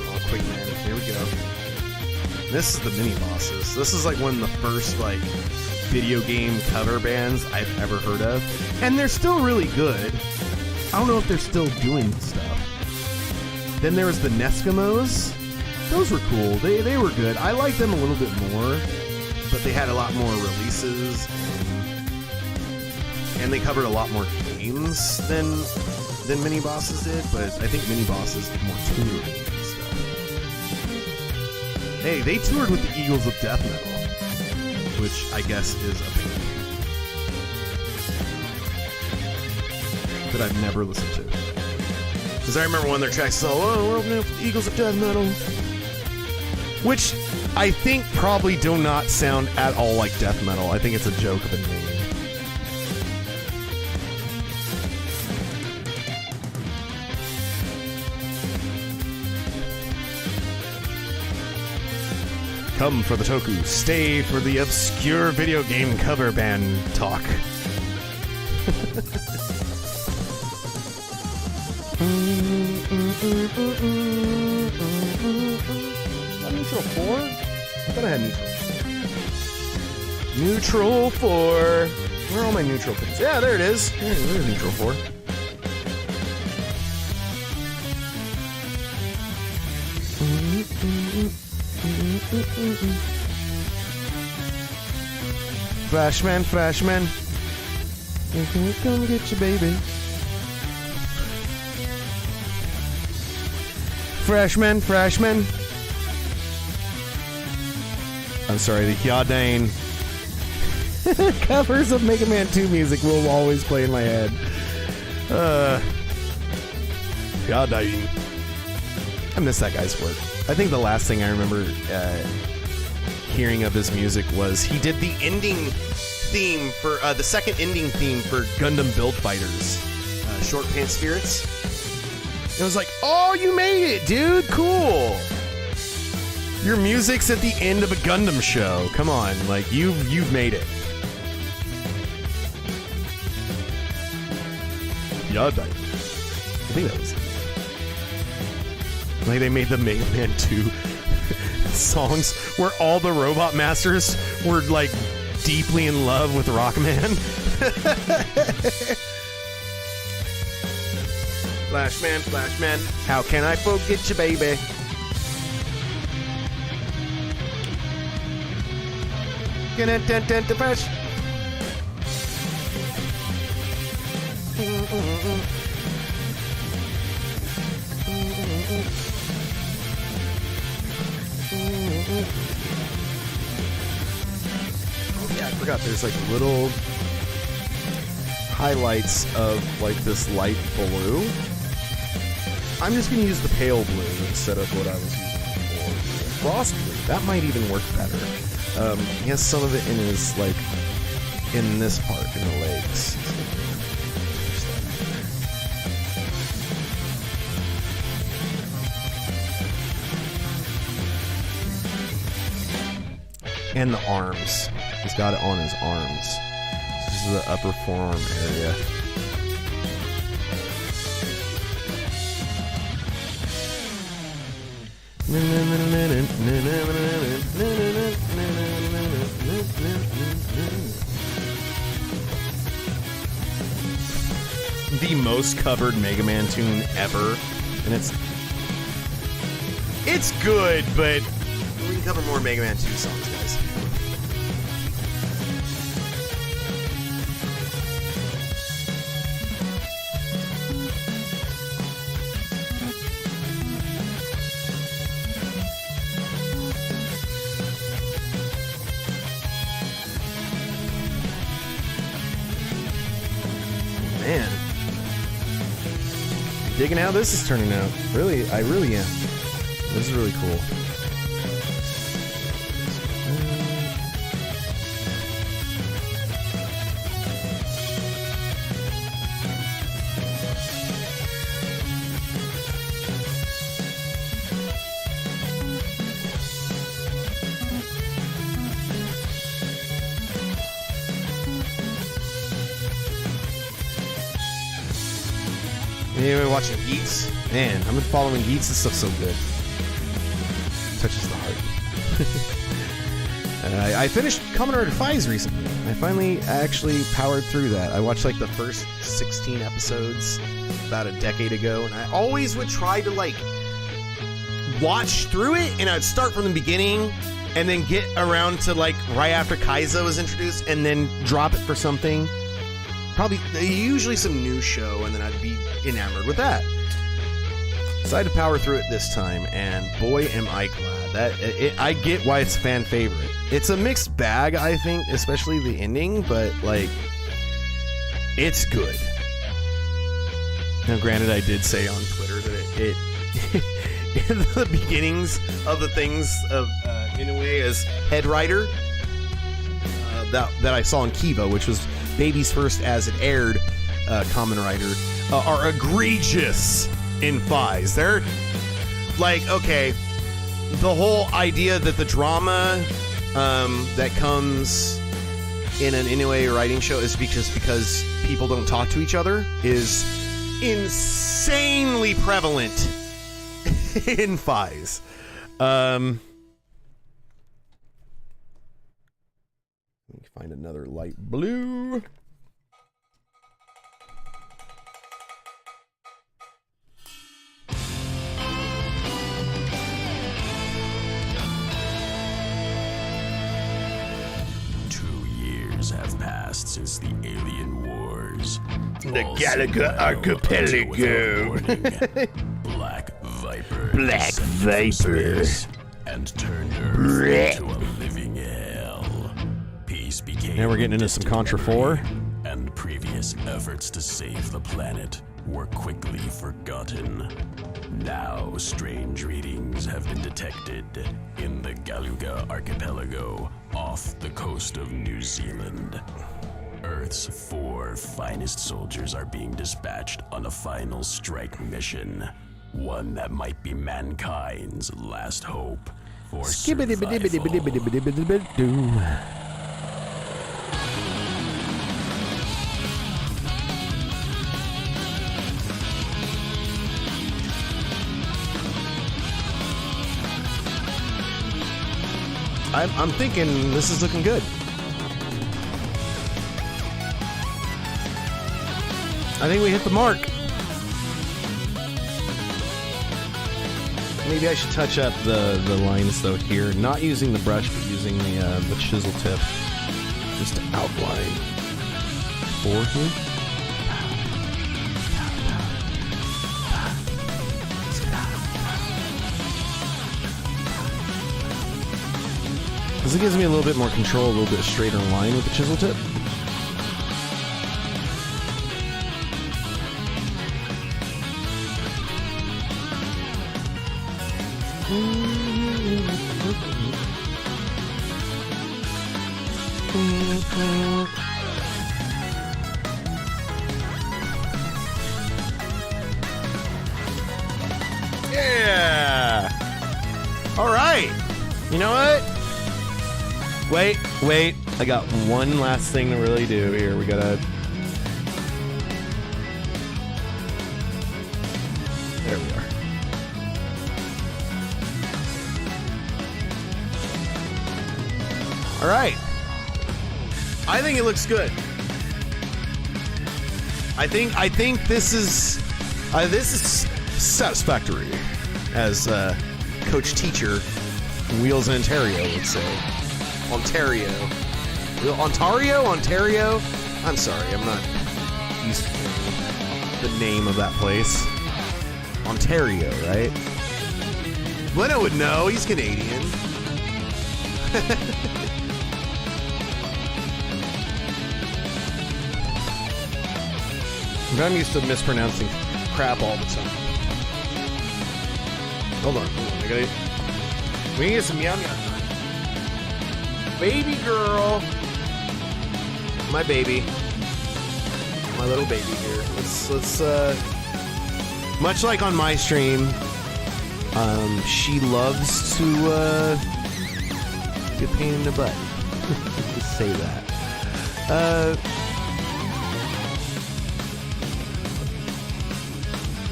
Oh, quick man, here we go. This is the mini bosses. This is like one of the first like video game cover bands I've ever heard of, and they're still really good. I don't know if they're still doing stuff. Then there was the Neskimos. Those were cool. They were good. I liked them a little bit more, but they had a lot more releases, and they covered a lot more games than Mini Bosses did. But I think Mini Bosses did more touring and stuff. Hey, they toured with the Eagles of Death Metal, which I guess is a band that I've never listened to. Because I remember one of their tracks is all, oh, we're opening up with the Eagles of Death Metal. Which I think probably do not sound at all like death metal. I think it's a joke of a name. Come for the toku, stay for the obscure video game cover band talk. Neutral 4? I thought I had neutral. Neutral 4. Where are all my neutral pins? Yeah, there it is. There's neutral 4. Flashman, Flashman. Come get you, baby. Freshman, Freshman. I'm sorry, the Hyadane covers of Mega Man 2 music will always play in my head. Hyadane. I miss that guy's work. I think the last thing I remember hearing of his music was he did the ending theme for the second ending theme for Gundam Build Fighters, Short Pants Spirits. It was like, oh, you made it, dude! Cool. Your music's at the end of a Gundam show. Come on, like you've made it. Yadai. I think that was it. Like they made the Mega Man 2 songs where all the Robot Masters were like deeply in love with Rockman. Flashman, Flashman, how can I forget you, baby? Fresh. Oh yeah, I forgot there's like little highlights of like this light blue. I'm just gonna use the pale blue instead of what I was using before. Frost blue, that might even work better. He has some of it in his, like, in this part, in the legs. And the arms. He's got it on his arms. This is the upper forearm area. The most covered Mega Man tune ever, and it's good, but we can cover more Mega Man 2 songs, guys. Man. Digging how this is turning out. Really, I really am. This is really cool. Anybody watching Geeks? Man, I've been following Geeks. This stuff's so good. Touches the heart. I finished Kamen Rider Defies recently. I finally actually powered through that. I watched like the first 16 episodes about a decade ago, and I always would try to like watch through it, and I'd start from the beginning and then get around to like right after Kaizo was introduced and then drop it for something. Probably usually some new show, and then I'd be enamored with that. So I had to power through it this time, and boy am I glad. I get why it's a fan favorite. It's a mixed bag, I think, especially the ending, but like it's good. Now granted, I did say on Twitter that it in the beginnings of the things of Inoue as head writer. That I saw in Kiva, which was Baby's first as it aired common writer, are egregious in Fies. They're like, okay, the whole idea that the drama that comes in an Inoue writing show is because people don't talk to each other is insanely prevalent in Fies. Let me find another light blue. Have passed since the Alien Wars. The Galaga Archipelago. Black Viper. Black Viper. And turned Earth into a living hell. Peace became. Now we're getting into some Contra 4. And previous efforts to save the planet were quickly forgotten. Now, strange readings have been detected in the Galuga Archipelago off the coast of New Zealand. Earth's 4 finest soldiers are being dispatched on a final strike mission. One that might be mankind's last hope for survival. I'm thinking this is looking good. I think we hit the mark. Maybe I should touch up the lines though here, not using the brush, but using the chisel tip, just to outline for here. Because it gives me a little bit more control, a little bit straighter line with the chisel tip. Yeah! All right. You know what? Wait. I got one last thing to really do here. We gotta... There we are. All right. I think it looks good. I think this is satisfactory, as Coach Teacher from Wheels in Ontario would say. Ontario. I'm sorry, I'm not used to the name of that place. Ontario, right? Leno would know. He's Canadian. I'm used to mispronouncing crap all the time. Hold on. We can get some yum yum. Baby girl. My baby. My little baby here. Let's much like on my stream, she loves to get a pain in the butt. Just say that.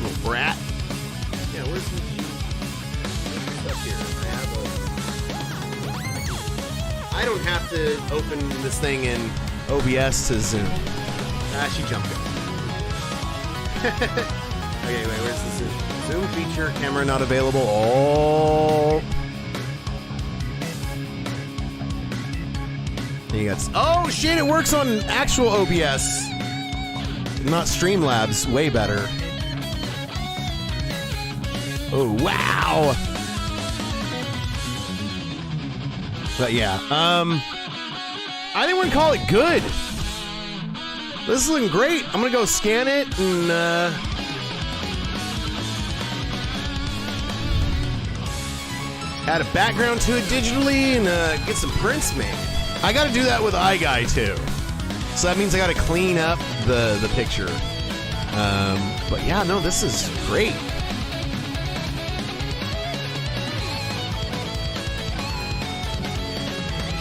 Little brat. Yeah, where's the stuff here? I don't have to open this thing in OBS to zoom. She jumped in. Okay, wait, where's the zoom? Zoom feature, camera not available. Oh. You got. Oh shit! It works on actual OBS, not Streamlabs. Way better. Oh wow! But yeah, I think we're gonna call it good. This is looking great. I'm gonna go scan it and add a background to it digitally and get some prints made. I got to do that with iGuy too. So that means I got to clean up the picture. But yeah, no, this is great.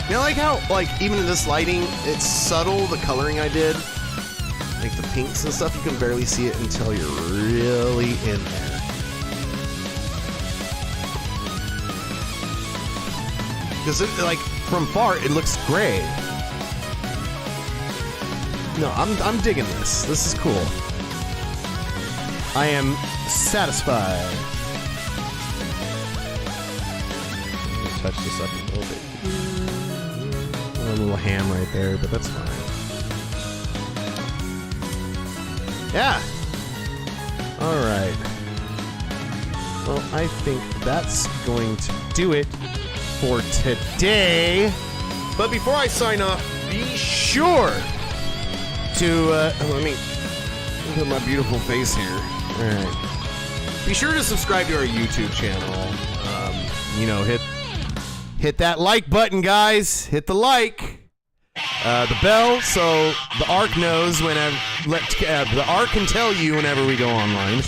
I like how, like, even in this lighting, it's subtle, the coloring I did. Like the pinks and stuff, you can barely see it until you're really in there. Because, like, from far, it looks gray. No, I'm digging this. This is cool. I am satisfied. I'm gonna touch this up a little bit. A little ham right there, but that's fine. Yeah. All right. Well, I think that's going to do it for today. But before I sign off, be sure to let me look at my beautiful face here. All right. Be sure to subscribe to our YouTube channel. Hit that like button, guys. Hit the like. The bell, so the ARC knows whenever. The ARC can tell you whenever we go online.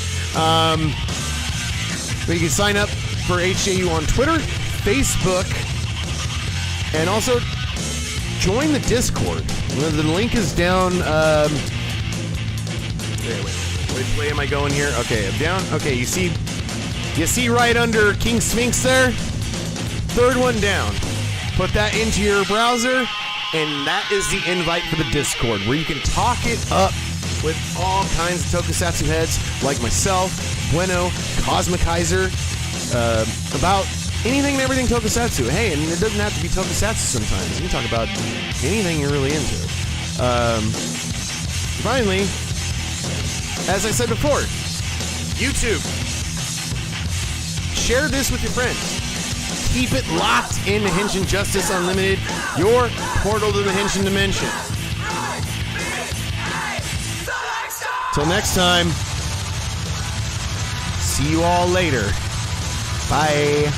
But you can sign up for HJU on Twitter, Facebook, and also join the Discord. The link is down. Which way am I going here? Okay, I'm down. Okay, you see right under King Sphinx there. Third one down. Put that into your browser, and that is the invite for the Discord, where you can talk it up with all kinds of tokusatsu heads like myself, Bueno, Cosmikizer, about anything and everything tokusatsu. Hey, and it doesn't have to be tokusatsu sometimes. You can talk about anything you're really into. Finally, as I said before, YouTube. Share this with your friends. Keep it locked into Henshin Justice Unlimited, your portal to the Henshin dimension. Till next time, see you all later. Bye.